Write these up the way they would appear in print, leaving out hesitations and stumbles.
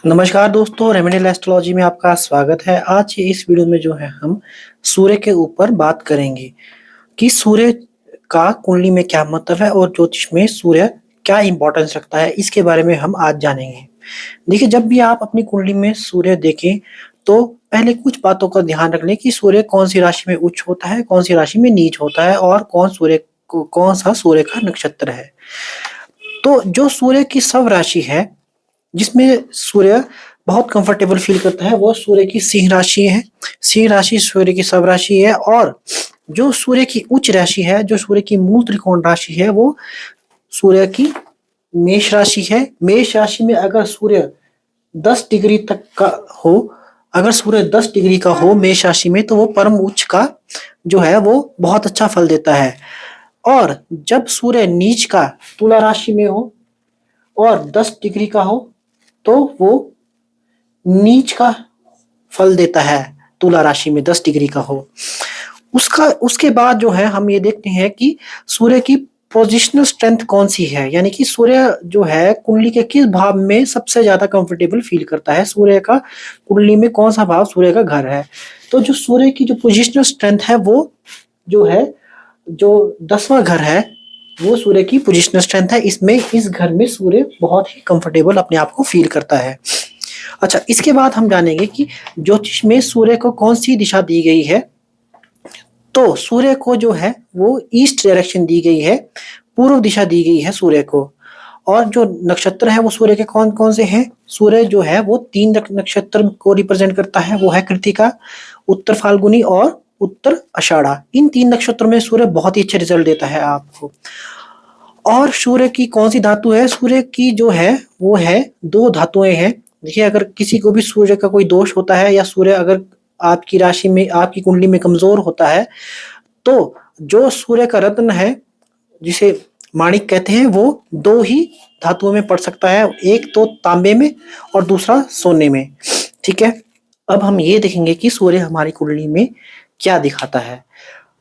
नमस्कार दोस्तों, remedial astrology में आपका स्वागत है। आज की इस वीडियो में जो है हम सूर्य के ऊपर बात करेंगे कि सूर्य का कुंडली में क्या महत्व है और ज्योतिष में सूर्य क्या इंपॉर्टेंस रखता है, इसके बारे में हम आज जानेंगे। देखिए, जब भी आप अपनी कुंडली में सूर्य देखें तो पहले कुछ बातों का ध्यान रख लें कि सूर्य कौन सी राशि में उच्च होता है, कौन सी राशि में नीच होता है और कौन सा सूर्य का नक्षत्र है। तो जो सूर्य की सब राशि है, जिसमें सूर्य बहुत कंफर्टेबल फील करता है, वो सूर्य की सिंह राशि है। सिंह राशि सूर्य की सब राशि है। और जो सूर्य की उच्च राशि है, जो सूर्य की मूल त्रिकोण राशि है, वो सूर्य की मेष राशि है। मेष राशि में अगर सूर्य 10 डिग्री तक का हो, अगर सूर्य 10 डिग्री का हो मेष राशि में, तो वो परम उच्च का जो है वो बहुत अच्छा फल देता है। और जब सूर्य नीच का तुला राशि में हो और 10 डिग्री का हो, तो वो नीच का फल देता है। तुला राशि में 10 डिग्री का हो, उसका उसके बाद जो है हम ये देखते हैं कि सूर्य की पोजिशनल स्ट्रेंथ कौन सी है, यानी कि सूर्य जो है कुंडली के किस भाव में सबसे ज्यादा कंफर्टेबल फील करता है। सूर्य का कुंडली में कौन सा भाव सूर्य का घर है। तो जो सूर्य की जो पोजिशनल स्ट्रेंथ है, वो जो है, जो 10वां घर है, वो सूर्य की पोजिशनल स्ट्रेंथ है। इसमें इस घर में सूर्य बहुत ही कंफर्टेबल अपने आप को फील करता है। अच्छा, इसके बाद हम जानेंगे कि ज्योतिष में सूर्य को कौन सी दिशा दी गई है। तो सूर्य को जो है वो ईस्ट डायरेक्शन दी गई है, पूर्व दिशा दी गई है सूर्य को। और जो नक्षत्र है वो सूर्य के कौन कौन से हैं। सूर्य जो है वो 3 नक्षत्र को रिप्रेजेंट करता है, वो है कृतिका, उत्तर फाल्गुनी और उत्तर आषाढ़ा। इन 3 नक्षत्रों में सूर्य बहुत ही अच्छे रिजल्ट देता है आपको। और सूर्य की कौन सी धातु है। सूर्य की जो है वो है 2 धातुएं हैं। देखिए, अगर किसी को भी सूर्य का कोई दोष होता है या सूर्य अगर आपकी राशि में, आपकी कुंडली में कमजोर होता है, तो जो सूर्य का रत्न है, जिसे माणिक कहते हैं, वो 2 ही धातुओं में पड़ सकता है, एक तो तांबे में और दूसरा सोने में। ठीक है, अब हम ये देखेंगे कि सूर्य हमारी कुंडली में क्या दिखाता है।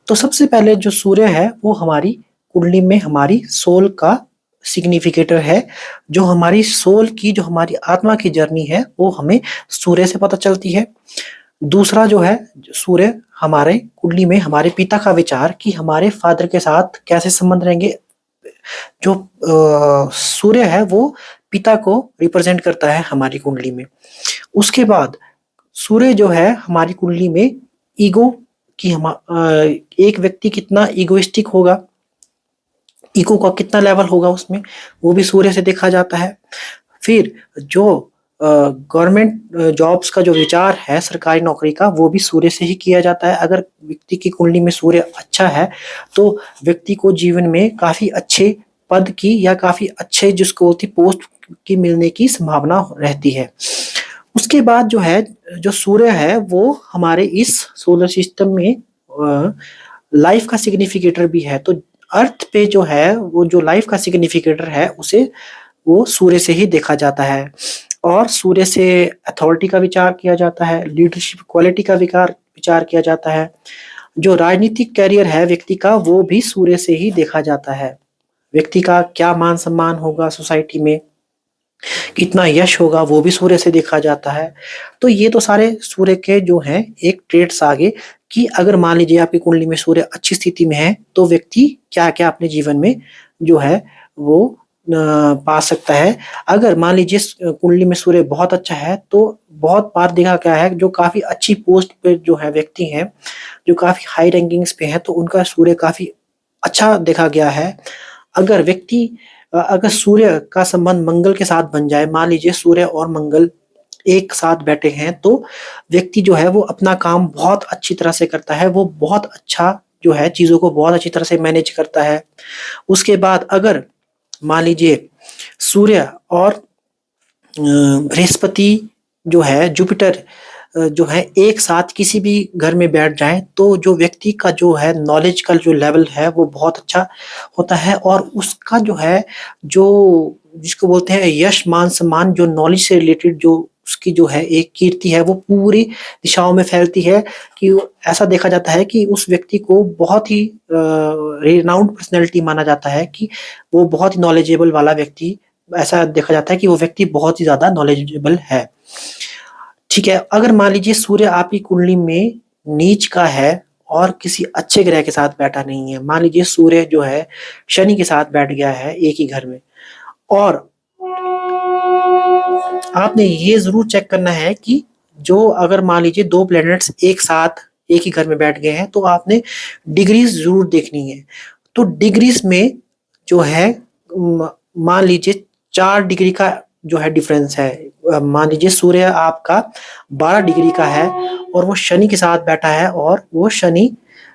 तो सबसे पहले जो सूर्य है वो हमारी कुंडली में हमारी सोल का सिग्निफिकेटर है। जो हमारी सोल की, जो हमारी आत्मा की जर्नी है, वो हमें सूर्य से पता चलती है। दूसरा जो है, सूर्य हमारे कुंडली में हमारे पिता का विचार, कि हमारे फादर के साथ कैसे संबंध रहेंगे। जो सूर्य है वो पिता को रिप्रेजेंट करता है हमारी कुंडली में। उसके बाद सूर्य जो है हमारी कुंडली में ईगो की, एक व्यक्ति कितना ईगोइस्टिक होगा, ईगो का कितना लेवल होगा उसमें, वो भी सूर्य से देखा जाता है। फिर जो गवर्नमेंट जॉब्स का जो विचार है, सरकारी नौकरी का, वो भी सूर्य से ही किया जाता है। अगर व्यक्ति की कुंडली में सूर्य अच्छा है तो व्यक्ति को जीवन में काफी अच्छे पद की या काफी अच्छे जिसको बोलती पोस्ट की मिलने की संभावना रहती है। उसके बाद जो है, जो सूर्य है वो हमारे इस सोलर सिस्टम में लाइफ का सिग्निफिकेटर भी है। तो अर्थ पे जो है वो जो लाइफ का सिग्निफिकेटर है, उसे वो सूर्य से ही देखा जाता है। और सूर्य से अथॉरिटी का विचार किया जाता है, लीडरशिप क्वालिटी का विचार विचार किया जाता है। जो राजनीतिक कैरियर है व्यक्ति का, वो भी सूर्य से ही देखा जाता है। व्यक्ति का क्या मान सम्मान होगा सोसाइटी में, कितना यश होगा, वो भी सूर्य से देखा जाता है। तो ये तो सारे सूर्य के जो हैं एक ट्रेड्स आगे, कि अगर मान लीजिए आपकी कुंडली में सूर्य अच्छी स्थिति में है, तो व्यक्ति क्या क्या अपने जीवन में जो है वो पा सकता है। अगर मान लीजिए कुंडली में सूर्य बहुत अच्छा है, तो बहुत बार देखा गया है जो काफी अच्छी पोस्ट पे जो है व्यक्ति हैं, जो काफी हाई रैंकिंग्स पे हैं, तो उनका सूर्य काफी अच्छा देखा गया है। अगर व्यक्ति अगर सूर्य का संबंध मंगल के साथ बन जाए, मान लीजिए सूर्य और मंगल एक साथ बैठे हैं, तो व्यक्ति जो है वो अपना काम बहुत अच्छी तरह से करता है, वो बहुत अच्छा जो है चीजों को बहुत अच्छी तरह से मैनेज करता है। उसके बाद अगर मान लीजिए सूर्य और बृहस्पति जो है, जुपिटर जो है, एक साथ किसी भी घर में बैठ जाएं, तो जो व्यक्ति का जो है नॉलेज का जो लेवल है वो बहुत अच्छा होता है। और उसका जो है, जो जिसको बोलते हैं यश मान सम्मान, जो नॉलेज से रिलेटेड जो उसकी जो है एक कीर्ति है, वो पूरी दिशाओं में फैलती है। कि ऐसा देखा जाता है कि उस व्यक्ति को बहुत ही रिनाउंड पर्सनैलिटी माना जाता है, कि वो बहुत ही नॉलेजेबल वाला व्यक्ति, ऐसा देखा जाता है कि वो व्यक्ति बहुत ही ज्यादा नॉलेजेबल है। ठीक है, अगर मान लीजिए सूर्य आपकी कुंडली में नीच का है और किसी अच्छे ग्रह के साथ बैठा नहीं है, मान लीजिए सूर्य जो है शनि के साथ बैठ गया है एक ही घर में, और आपने ये जरूर चेक करना है कि जो अगर मान लीजिए दो प्लैनेट्स एक साथ एक ही घर में बैठ गए हैं तो आपने डिग्रीज जरूर देखनी है। तो डिग्रीज में जो है मान लीजिए 4 डिग्री का जो है डिफरेंस है। मान लीजिए सूर्य आपका 12 डिग्री का है और वो शनि के साथ बैठा है और वो शनि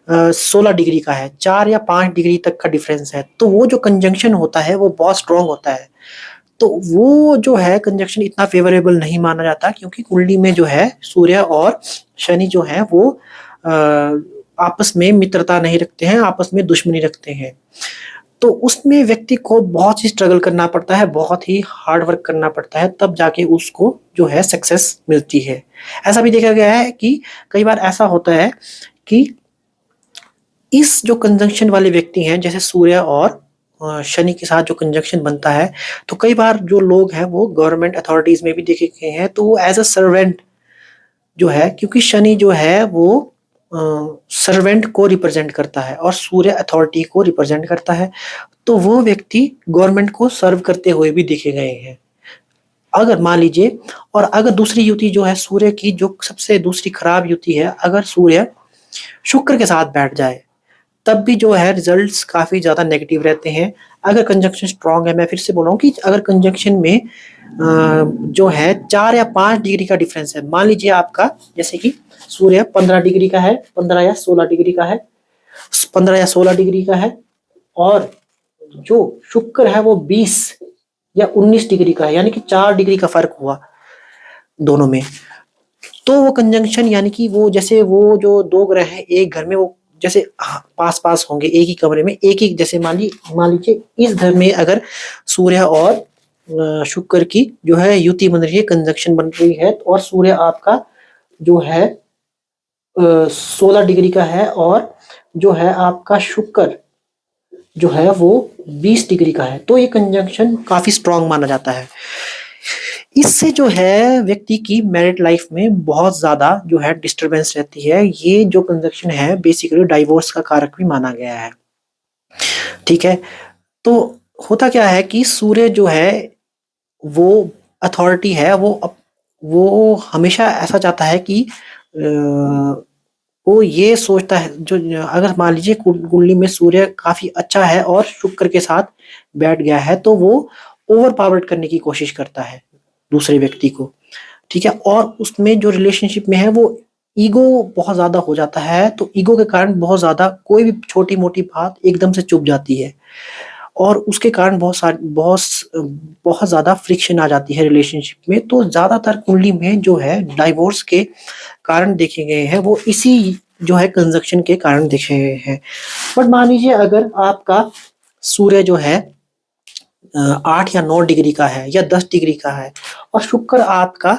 16 डिग्री का है, 4 या 5 डिग्री तक का डिफरेंस है। तो वो जो कंजंक्शन होता है वो बहुत स्ट्रांग होता है। तो वो जो है कंजक्शन इतना फेवरेबल नहीं माना जाता, क्योंकि कुंडली में जो है सूर्य और शनि जो है वो आपस में मित्रता नहीं रखते हैं, आपस में दुश्मनी रखते हैं। तो उसमें व्यक्ति को बहुत ही स्ट्रगल करना पड़ता है, बहुत ही हार्ड वर्क करना पड़ता है, तब जाके उसको जो है सक्सेस मिलती है। ऐसा भी देखा गया है कि कई बार ऐसा होता है कि इस जो कंजंक्शन वाले व्यक्ति हैं, जैसे सूर्य और शनि के साथ जो कंजंक्शन बनता है, तो कई बार जो लोग हैं वो गवर्नमेंट अथॉरिटीज में भी देखे गए हैं, तो वो एज अ सर्वेंट जो है, क्योंकि शनि जो है वो सर्वेंट को रिप्रेजेंट करता है और सूर्य अथॉरिटी को रिप्रेजेंट करता है, तो वो व्यक्ति गवर्नमेंट को सर्व करते हुए भी देखे गए हैं। अगर मान लीजिए, और अगर दूसरी युति जो है सूर्य की, जो सबसे दूसरी खराब युति है, अगर सूर्य शुक्र के साथ बैठ जाए तब भी जो है रिजल्ट्स काफी ज्यादा नेगेटिव रहते हैं। अगर कंजंक्शन स्ट्रांग है, मैं फिर से बोल रहा हूँ कि अगर कंजंक्शन में जो है 4 या 5 डिग्री का डिफरेंस है, मान लीजिए आपका जैसे कि सूर्य 15 डिग्री का है, 15 या 16 डिग्री का है, 15 या 16 डिग्री का है, और जो शुक्र है वो 20 या 19 डिग्री का है, यानी कि 4 डिग्री का फर्क हुआ दोनों में। तो वो कंजंक्शन यानी कि वो जैसे वो जो दो ग्रह हैं एक घर में, वो जैसे पास पास होंगे एक ही कमरे में, एक ही, जैसे मान लीजिए इस घर में अगर सूर्य और शुक्र की जो है युति बन रही है, कंजंक्शन बन रही है, और सूर्य आपका जो है 16 डिग्री का है और जो है आपका शुक्र जो है वो 20 डिग्री का है, तो ये कंजंक्शन काफी स्ट्रांग माना जाता है। इससे जो है व्यक्ति की मैरिड लाइफ में बहुत ज्यादा जो है डिस्टरबेंस रहती है। ये जो कंजक्शन है बेसिकली डाइवोर्स का कारक भी माना गया है। ठीक है, तो होता क्या है कि सूर्य जो है वो अथॉरिटी है, वो हमेशा ऐसा चाहता है कि वो ये सोचता है, जो अगर मान लीजिए कुंडली में सूर्य काफी अच्छा है और शुक्र के साथ बैठ गया है, तो वो ओवर पावर्ड करने की कोशिश करता है दूसरे व्यक्ति को। ठीक है, और उसमें जो रिलेशनशिप में है वो ईगो बहुत ज्यादा हो जाता है, तो ईगो के कारण बहुत ज्यादा कोई भी छोटी मोटी बात एकदम से चुप जाती है, और उसके कारण बहुत ज्यादा फ्रिक्शन आ जाती है रिलेशनशिप में। तो ज्यादातर कुंडली में जो है डाइवोर्स के कारण देखे गए हैं वो इसी जो है कंजक्शन के कारण देखे गए हैं। बट मान लीजिए अगर आपका सूर्य जो है 8 या 9 डिग्री का है या 10 डिग्री का है, और शुक्र आपका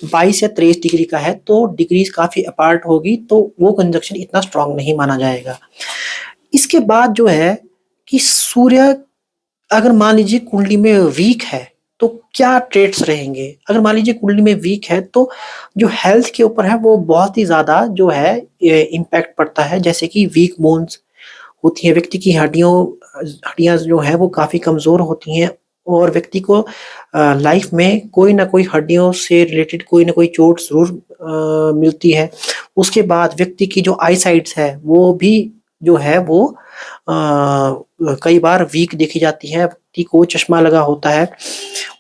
22 या 23 डिग्री का है, तो डिग्रीज काफी अपार्ट होगी, तो वो कंजक्शन इतना स्ट्रांग नहीं माना जाएगा। इसके बाद जो है कि सूर्य अगर मान लीजिए कुंडली में वीक है तो क्या ट्रेट्स रहेंगे। अगर मान लीजिए कुंडली में वीक है तो जो हेल्थ के ऊपर है वो बहुत ही ज्यादा जो है इम्पैक्ट पड़ता है, जैसे कि वीक बोन्स होती है, व्यक्ति की हड्डियां जो है वो काफी कमजोर होती हैं, और व्यक्ति को लाइफ में कोई ना कोई हड्डियों से रिलेटेड कोई ना कोई चोट जरूर मिलती है। उसके बाद व्यक्ति की जो आई साइट्स है वो भी जो है वो कई बार वीक देखी जाती है, व्यक्ति को चश्मा लगा होता है।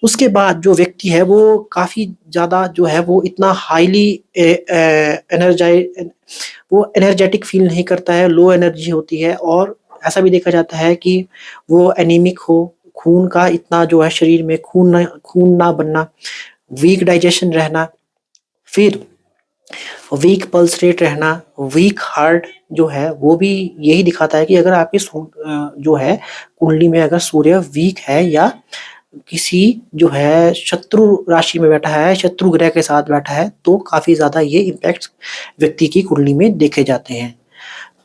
उसके बाद जो व्यक्ति है वो काफी ज्यादा जो है वो इतना हाईली एनर्जाइज वो एनर्जेटिक फील नहीं करता है, लो एनर्जी होती है, और ऐसा भी देखा जाता है कि वो एनीमिक हो, खून का इतना जो है शरीर में खून ना बनना, वीक डाइजेशन रहना, फिर वीक पल्स रेट रहना, वीक हार्ट जो है वो भी यही दिखाता है कि अगर आपकी जो है कुंडली में अगर सूर्य वीक है या किसी जो है शत्रु राशि में बैठा है, शत्रु ग्रह के साथ बैठा है, तो काफी ज्यादा ये इम्पैक्ट व्यक्ति की कुंडली में देखे जाते हैं।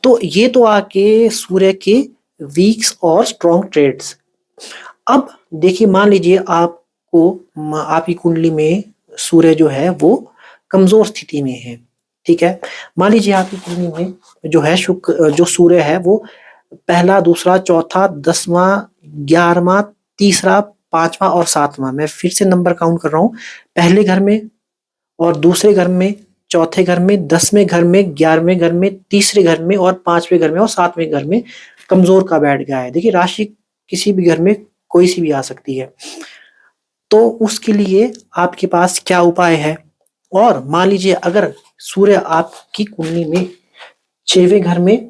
तो ये तो आके सूर्य के वीक्स और स्ट्रॉन्ग ट्रेड्स। अब देखिए मान लीजिए आपको आपकी कुंडली में सूर्य जो है वो कमजोर स्थिति में है। ठीक है, मान लीजिए आपकी कुंडली में जो है शुक्र जो सूर्य है वो पहला, दूसरा, चौथा, 10वां, 11वां, तीसरा, 5वां और 7वां, मैं फिर से नंबर काउंट कर रहा हूँ, पहले घर में और दूसरे घर में, चौथे घर में, 10वें घर में, 11वें घर में, तीसरे घर में और 5वें घर में और 7वें घर में कमजोर का बैठ गया है। देखिए राशि किसी भी घर में कोई सी भी आ सकती है, तो उसके लिए आपके पास क्या उपाय है। और मान लीजिए अगर सूर्य आपकी कुंडली में 6वें घर में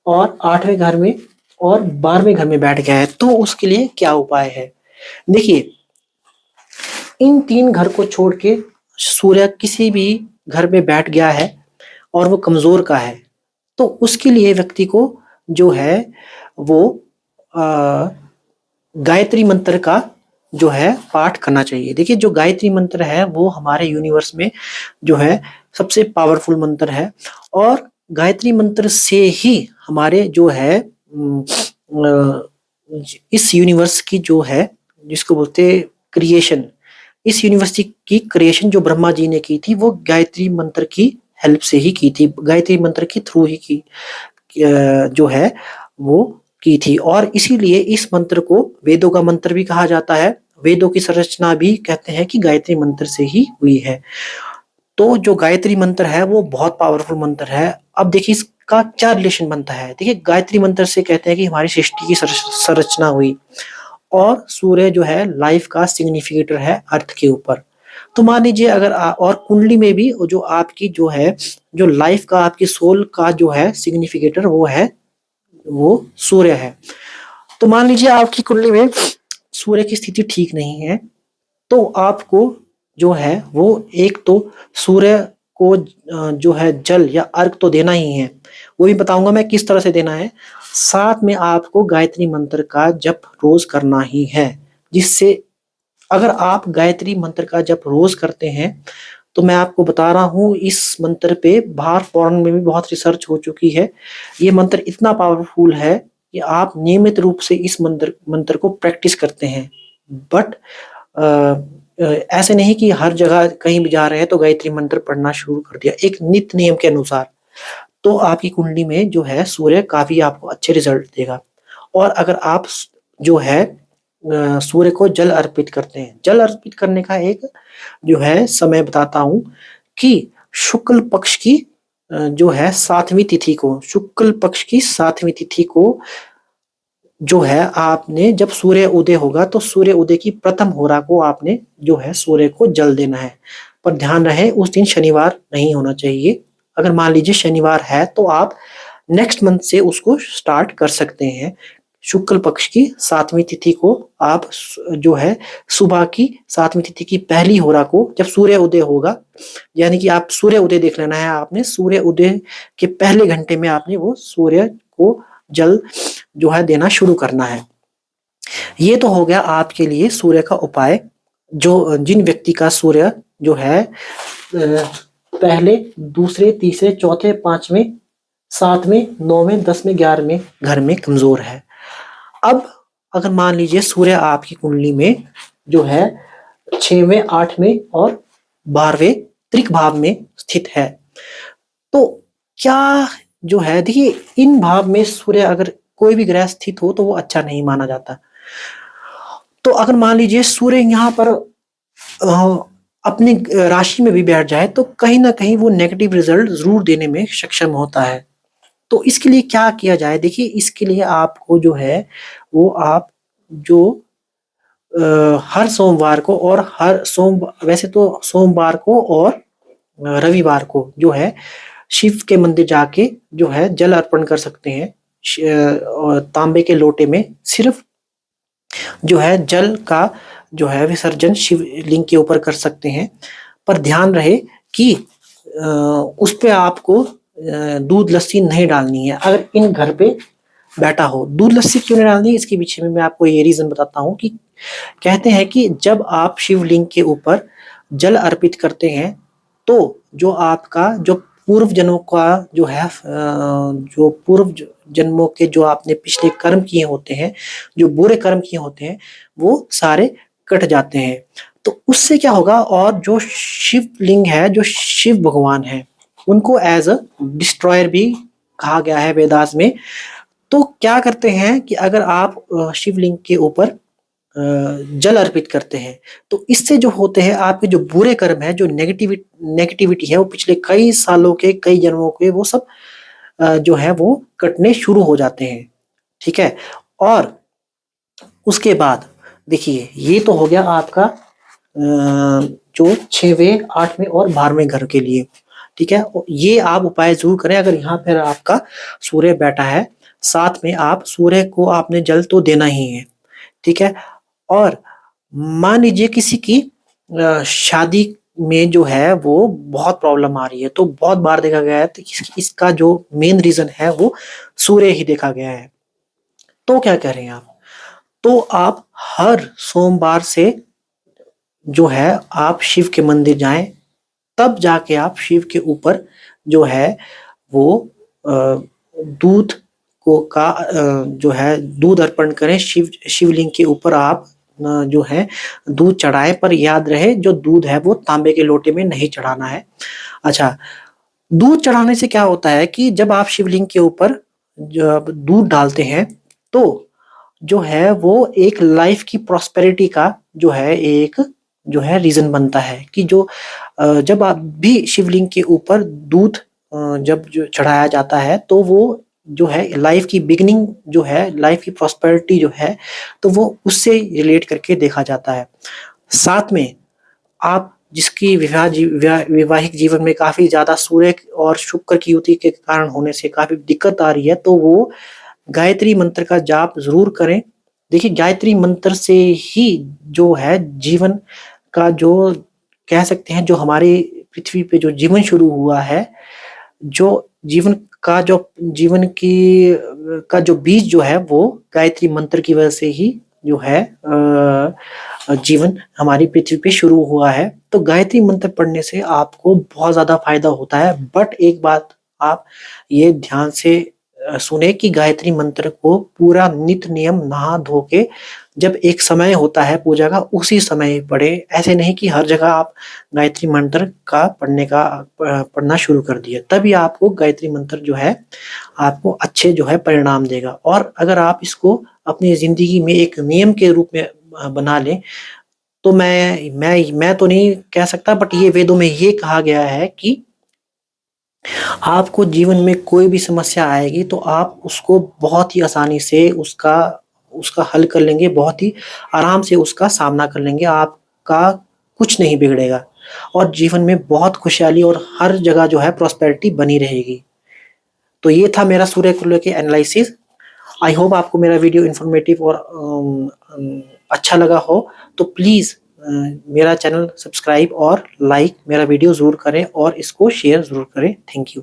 और 8वें घर में और 12वें घर में बैठ गया है, तो उसके लिए क्या उपाय है। देखिए इन 3 घर को छोड़ के सूर्य किसी भी घर में बैठ गया है और वो कमजोर का है, तो उसके लिए व्यक्ति को जो है वो गायत्री मंत्र का जो है पाठ करना चाहिए। देखिए जो गायत्री मंत्र है वो हमारे यूनिवर्स में जो है सबसे पावरफुल मंत्र है, और गायत्री मंत्र से ही हमारे जो है इस यूनिवर्स की जो है जिसको बोलते हैं क्रिएशन, इस यूनिवर्स की क्रिएशन जो ब्रह्मा जी ने की थी वो गायत्री मंत्र की हेल्प से ही की थी, गायत्री मंत्र के थ्रू ही की जो है वो की थी। और इसीलिए इस मंत्र को वेदों का मंत्र भी कहा जाता है, वेदों की संरचना भी कहते हैं कि गायत्री मंत्र से ही हुई है। तो जो गायत्री मंत्र है वो बहुत पावरफुल मंत्र है। अब देखिए इसका क्या रिलेशन बनता है। देखिए गायत्री मंत्र से कहते हैं कि हमारी सृष्टि की संरचना हुई, और सूर्य जो है लाइफ का सिग्निफिकेटर है अर्थ के ऊपर। तो मान लीजिए अगर और कुंडली में भी जो आपकी जो है जो लाइफ का आपकी सोल का जो है सिग्निफिकेटर वो है वो सूर्य है। तो मान लीजिए आपकी कुंडली में सूर्य की स्थिति ठीक नहीं है, तो आपको जो है वो एक तो सूर्य को जो है जल या अर्घ तो देना ही है, वो भी बताऊंगा मैं किस तरह से देना है। साथ में आपको गायत्री मंत्र का जप रोज करना ही है, जिससे अगर आप गायत्री मंत्र का जप रोज करते हैं, तो मैं आपको बता रहा हूँ इस मंत्र पे बाहर फॉरेन में भी बहुत रिसर्च हो चुकी है। ये मंत्र इतना पावरफुल है कि आप नियमित रूप से इस मंत्र को प्रैक्टिस करते हैं, बट ऐसे नहीं कि हर जगह कहीं भी जा रहे हैं तो गायत्री मंत्र पढ़ना शुरू कर दिया, एक नित्य नियम के अनुसार, तो आपकी कुंडली में जो है सूर्य काफी आपको अच्छे रिजल्ट देगा। और अगर आप जो है सूर्य को जल अर्पित करते हैं, जल अर्पित करने का एक जो है समय बताता हूं कि शुक्ल पक्ष की जो है 7वीं तिथि को, शुक्ल पक्ष की 7वीं तिथि को जो है आपने जब सूर्य उदय होगा तो सूर्य उदय की प्रथम होरा को आपने जो है सूर्य को जल देना है। पर ध्यान रहे उस दिन शनिवार नहीं होना चाहिए। अगर मान लीजिए शनिवार है तो आप नेक्स्ट मंथ से उसको स्टार्ट कर सकते हैं। शुक्ल पक्ष की 7वीं तिथि को आप जो है सुबह की 7वीं तिथि की पहली होरा को जब सूर्य उदय होगा, यानी कि आप सूर्य उदय देख लेना है, आपने सूर्य उदय के पहले घंटे में आपने वो सूर्य को जल जो है देना शुरू करना है। ये तो हो गया आपके लिए सूर्य का उपाय। जो जिन व्यक्ति का सूर्य जो है पहले, दूसरे, तीसरे, चौथे, 5वें, 7वें, 9वें, 10वें, 11वें घर में कमजोर है। अब अगर मान लीजिए सूर्य आपकी कुंडली में जो है 6वें, 8वें और 12वें त्रिक भाव में स्थित है, तो क्या जो है देखिए इन भाव में सूर्य अगर कोई भी ग्रह स्थित हो तो वो अच्छा नहीं माना जाता। तो अगर मान लीजिए सूर्य यहाँ पर अपनी राशि में भी बैठ जाए तो कहीं ना कहीं वो नेगेटिव रिजल्ट जरूर देने में सक्षम होता है। तो इसके लिए क्या किया जाए। देखिए इसके लिए आपको जो है वो आप जो हर सोमवार को और वैसे तो सोमवार को और रविवार को जो है शिव के मंदिर जाके जो है जल अर्पण कर सकते हैं। तांबे के लोटे में सिर्फ जो है जल का जो है विसर्जन शिवलिंग के ऊपर कर सकते हैं। पर ध्यान रहे कि उस पे आपको दूध लस्सी नहीं डालनी है। अगर इन घर पे बैठा हो, दूध लस्सी क्यों नहीं डालनी है इसके पीछे में मैं आपको ये रीजन बताता हूँ कि कहते हैं कि जब आप शिवलिंग के ऊपर जल अर्पित करते हैं तो जो आपका जो पूर्व जन्मों का जो है जो पूर्व जन्मों के जो आपने पिछले कर्म किए होते हैं, जो बुरे कर्म किए होते हैं वो सारे कट जाते हैं। तो उससे क्या होगा, और जो शिवलिंग है, जो शिव भगवान है, उनको एज अ डिस्ट्रॉयर भी कहा गया है वेदास में। तो क्या करते हैं कि अगर आप शिवलिंग के ऊपर जल अर्पित करते हैं, तो इससे जो होते हैं आपके जो बुरे कर्म है, जो नेगेटिविटी है, वो पिछले कई सालों के, कई जन्मों के, वो सब जो है वो कटने शुरू हो जाते हैं। ठीक है। और उसके बाद देखिए, ये तो हो गया आपका जो 6वें, 8वें और 12वें घर के लिए। ठीक है। ये आप उपाय जरूर करें। अगर यहाँ पर आपका सूर्य बैठा है, साथ में आप सूर्य को आपने जल तो देना ही है। ठीक है। और मान लीजिए किसी की शादी में जो है वो बहुत प्रॉब्लम आ रही है, तो बहुत बार देखा गया है तो इसका जो मेन रीजन है वो सूर्य ही देखा गया है। तो क्या कह रहे हैं आप? तो आप हर सोमवार से जो है आप शिव के मंदिर जाएं, तब जाके आप शिव के ऊपर जो है वो दूध को का जो है दूध अर्पण करें। शिवलिंग के ऊपर आप जो है दूध चढ़ाएं, पर याद रहे जो दूध है वो तांबे के लोटे में नहीं चढ़ाना है। अच्छा, दूध चढ़ाने से क्या होता है कि जब आप शिवलिंग के ऊपर जब दूध डालते हैं, तो जो है वो एक लाइफ की प्रॉस्पेरिटी का जो है एक जो है रीजन बनता है कि जो जब आप भी शिवलिंग के ऊपर दूध जब जो चढ़ाया जाता है, तो वो जो है लाइफ की बिगिनिंग जो है, लाइफ की प्रॉस्पेरिटी जो है, तो वो उससे रिलेट करके देखा जाता है। साथ में आप जिसकी वैवाहिक जीवन में काफी ज्यादा सूर्य और शुक्र की युति के कारण होने से काफी दिक्कत आ रही है, तो वो गायत्री मंत्र का जाप जरूर करें। देखिए, गायत्री मंत्र से ही जो है जीवन का जो कह सकते हैं, जो हमारे पृथ्वी पे जो जीवन शुरू हुआ है, जो जीवन का जो जीवन की का जो बीज जो है वो गायत्री मंत्र की वजह से ही जो है जीवन हमारी पृथ्वी पे शुरू हुआ है। तो गायत्री मंत्र पढ़ने से आपको बहुत ज्यादा फायदा होता है। बट एक बात आप ये ध्यान से सुने कि गायत्री मंत्र को पूरा नित नियम नहा धो के जब एक समय होता है पूजा का, उसी समय पढ़े। ऐसे नहीं कि हर जगह आप गायत्री मंत्र का पढ़ना शुरू कर दिया, तभी आपको गायत्री मंत्र जो है आपको अच्छे जो है परिणाम देगा। और अगर आप इसको अपनी जिंदगी में एक नियम के रूप में बना लें, तो मैं तो नहीं कह सकता, बट ये वेदों में ये कहा गया है कि आपको जीवन में कोई भी समस्या आएगी तो आप उसको बहुत ही आसानी से उसका उसका हल कर लेंगे, बहुत ही आराम से उसका सामना कर लेंगे। आपका कुछ नहीं बिगड़ेगा और जीवन में बहुत खुशहाली और हर जगह जो है प्रॉस्पेरिटी बनी रहेगी। तो ये था मेरा सूर्य को लेके एनालिसिस। आई होप आपको मेरा वीडियो इन्फॉर्मेटिव और अच्छा लगा हो। तो प्लीज़ मेरा चैनल सब्सक्राइब और लाइक मेरा वीडियो ज़रूर करें और इसको शेयर ज़रूर करें। Thank you.